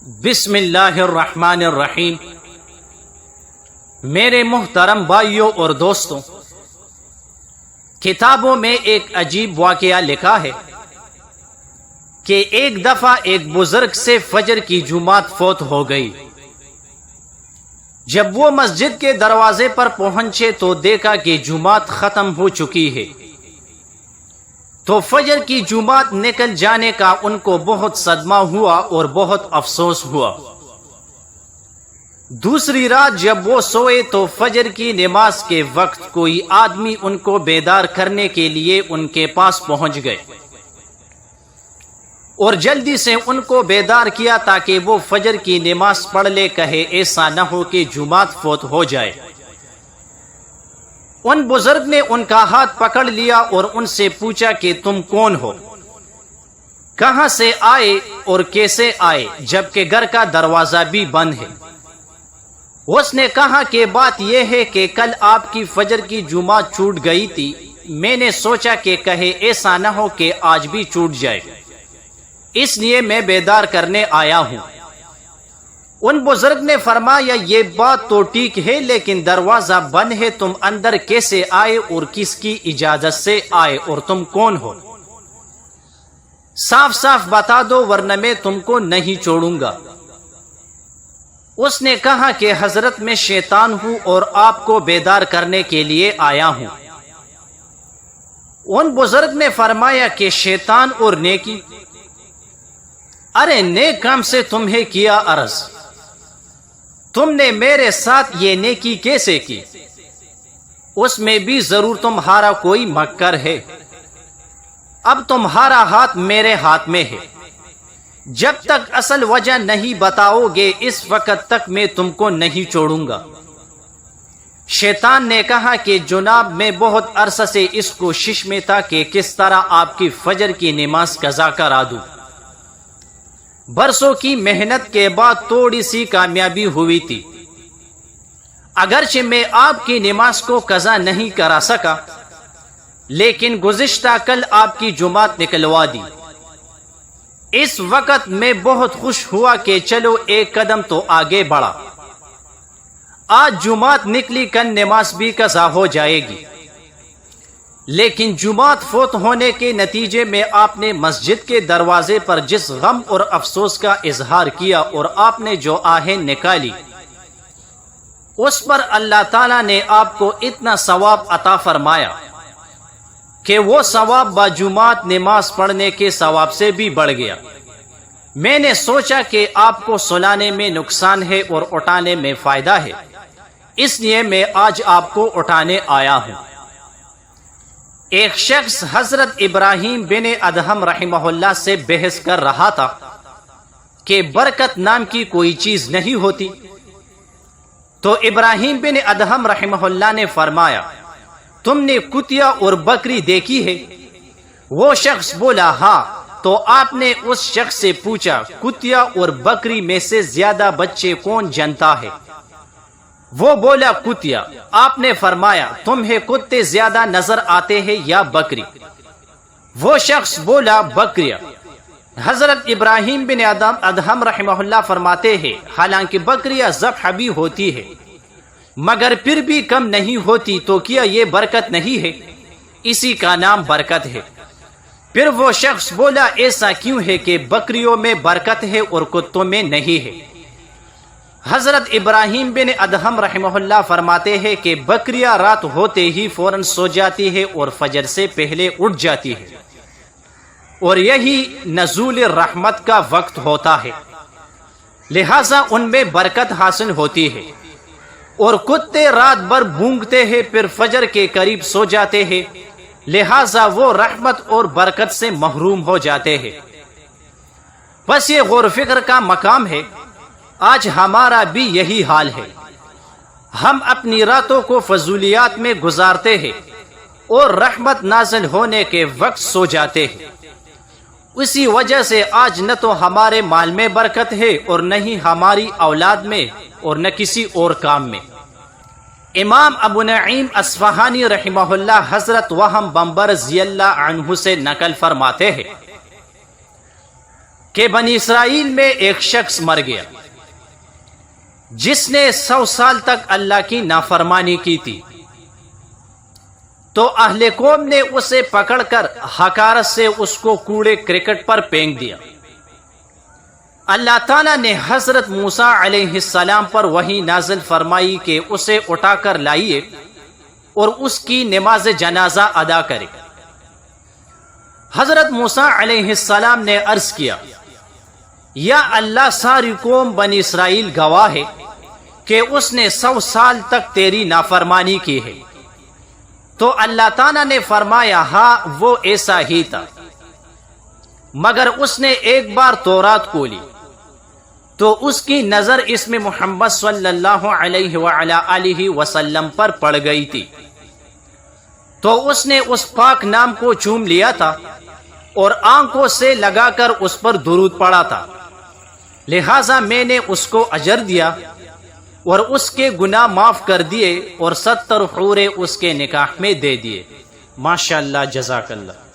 بسم اللہ الرحمن الرحیم۔ میرے محترم بھائیوں اور دوستوں، کتابوں میں ایک عجیب واقعہ لکھا ہے کہ ایک دفعہ ایک بزرگ سے فجر کی جماعت فوت ہو گئی۔ جب وہ مسجد کے دروازے پر پہنچے تو دیکھا کہ جماعت ختم ہو چکی ہے، تو فجر کی جماعت نکل جانے کا ان کو بہت صدمہ ہوا اور بہت افسوس ہوا۔ دوسری رات جب وہ سوئے تو فجر کی نماز کے وقت کوئی آدمی ان کو بیدار کرنے کے لیے ان کے پاس پہنچ گئے اور جلدی سے ان کو بیدار کیا تاکہ وہ فجر کی نماز پڑھ لے۔ کہے ایسا نہ ہو کہ جماعت فوت ہو جائے۔ ان بزرگ نے ان کا ہاتھ پکڑ لیا اور ان سے پوچھا کہ تم کون ہو، کہاں سے آئے اور کیسے آئے، جبکہ گھر کا دروازہ بھی بند ہے۔ اس نے کہا کہ بات یہ ہے کہ کل آپ کی فجر کی جماعت چھوٹ گئی تھی، میں نے سوچا کہ کہے ایسا نہ ہو کہ آج بھی چھوٹ جائے، اس لیے میں بیدار کرنے آیا ہوں۔ ان بزرگ نے فرمایا یہ بات تو ٹھیک ہے، لیکن دروازہ بند ہے، تم اندر کیسے آئے اور کس کی اجازت سے آئے اور تم کون ہو؟ صاف صاف بتا دو ورنہ میں تم کو نہیں چھوڑوں گا۔ اس نے کہا کہ حضرت میں شیطان ہوں اور آپ کو بیدار کرنے کے لیے آیا ہوں۔ ان بزرگ نے فرمایا کہ شیطان اور نیکی؟ ارے نیک کام سے تمہیں کیا عرض، تم نے میرے ساتھ یہ نیکی کیسے کی؟ اس میں بھی ضرور تمہارا کوئی مکر ہے۔ اب تمہارا ہاتھ میرے ہاتھ میں ہے، جب تک اصل وجہ نہیں بتاؤ گے اس وقت تک میں تم کو نہیں چھوڑوں گا۔ شیطان نے کہا کہ جناب میں بہت عرصہ سے اس کوشش میں تھا کہ کس طرح آپ کی فجر کی نماز قضا کرا دوں۔ برسوں کی محنت کے بعد تھوڑی سی کامیابی ہوئی تھی، اگرچہ میں آپ کی نماز کو قضا نہیں کرا سکا، لیکن گزشتہ کل آپ کی جماعت نکلوا دی۔ اس وقت میں بہت خوش ہوا کہ چلو ایک قدم تو آگے بڑھا، آج جماعت نکلی، کل نماز بھی قضا ہو جائے گی۔ لیکن جماعت فوت ہونے کے نتیجے میں آپ نے مسجد کے دروازے پر جس غم اور افسوس کا اظہار کیا اور آپ نے جو آہیں نکالی، اس پر اللہ تعالیٰ نے آپ کو اتنا ثواب عطا فرمایا کہ وہ ثواب باجماعت نماز پڑھنے کے ثواب سے بھی بڑھ گیا۔ میں نے سوچا کہ آپ کو سلانے میں نقصان ہے اور اٹھانے میں فائدہ ہے، اس لیے میں آج آپ کو اٹھانے آیا ہوں۔ ایک شخص حضرت ابراہیم بن ادہم رحمہ اللہ سے بحث کر رہا تھا کہ برکت نام کی کوئی چیز نہیں ہوتی، تو ابراہیم بن ادہم رحمہ اللہ نے فرمایا تم نے کتیا اور بکری دیکھی ہے؟ وہ شخص بولا ہاں۔ تو آپ نے اس شخص سے پوچھا کتیا اور بکری میں سے زیادہ بچے کون جنتا ہے؟ وہ بولا کتیا۔ آپ نے فرمایا تمہیں کتے زیادہ نظر آتے ہیں یا بکری؟ وہ شخص بولا بکریاں۔ حضرت ابراہیم بن ادہم رحمہ اللہ فرماتے ہیں حالانکہ بکریاں ذبح بھی ہوتی ہے مگر پھر بھی کم نہیں ہوتی، تو کیا یہ برکت نہیں ہے؟ اسی کا نام برکت ہے۔ پھر وہ شخص بولا ایسا کیوں ہے کہ بکریوں میں برکت ہے اور کتوں میں نہیں ہے؟ حضرت ابراہیم بن ادہم رحمہ اللہ فرماتے ہیں کہ بکریاں رات ہوتے ہی فوراً سو جاتی ہے اور فجر سے پہلے اٹھ جاتی ہے، اور یہی نزول رحمت کا وقت ہوتا ہے، لہٰذا ان میں برکت حاصل ہوتی ہے۔ اور کتے رات بھر بھونکتے ہیں پھر فجر کے قریب سو جاتے ہیں، لہٰذا وہ رحمت اور برکت سے محروم ہو جاتے ہیں۔ بس یہ غور و فکر کا مقام ہے، آج ہمارا بھی یہی حال ہے۔ ہم اپنی راتوں کو فضولیات میں گزارتے ہیں اور رحمت نازل ہونے کے وقت سو جاتے ہیں۔ اسی وجہ سے آج نہ تو ہمارے مال میں برکت ہے اور نہ ہی ہماری اولاد میں اور نہ کسی اور کام میں۔ امام ابو نعیم اصفہانی رحمہ اللہ حضرت وہم بن رضی اللہ عنہ سے نقل فرماتے ہیں کہ بنی اسرائیل میں ایک شخص مر گیا جس نے 100 سال تک اللہ کی نافرمانی کی تھی، تو اہل قوم نے اسے پکڑ کر حقارت سے اس کو کوڑے کرکٹ پر پھینک دیا۔ اللہ تعالیٰ نے حضرت موسیٰ علیہ السلام پر وحی نازل فرمائی کہ اسے اٹھا کر لائیے اور اس کی نماز جنازہ ادا کرے۔ حضرت موسیٰ علیہ السلام نے عرض کیا، یا اللہ، ساری قوم بنی اسرائیل گواہ ہے کہ اس نے 100 سال تک تیری نافرمانی کی ہے۔ تو اللہ تعالیٰ نے فرمایا، ہاں وہ ایسا ہی تھا، مگر اس نے ایک بار تورات کھولی تو اس کی نظر اس میں محمد صلی اللہ علیہ وآلہ وسلم پر پڑ گئی تھی، تو اس نے اس پاک نام کو چوم لیا تھا اور آنکھوں سے لگا کر اس پر درود پڑا تھا، لہٰذا میں نے اس کو اجر دیا اور اس کے گناہ معاف کر دیے اور 70 حوریں اس کے نکاح میں دے دیے۔ ماشاءاللہ، جزاک اللہ۔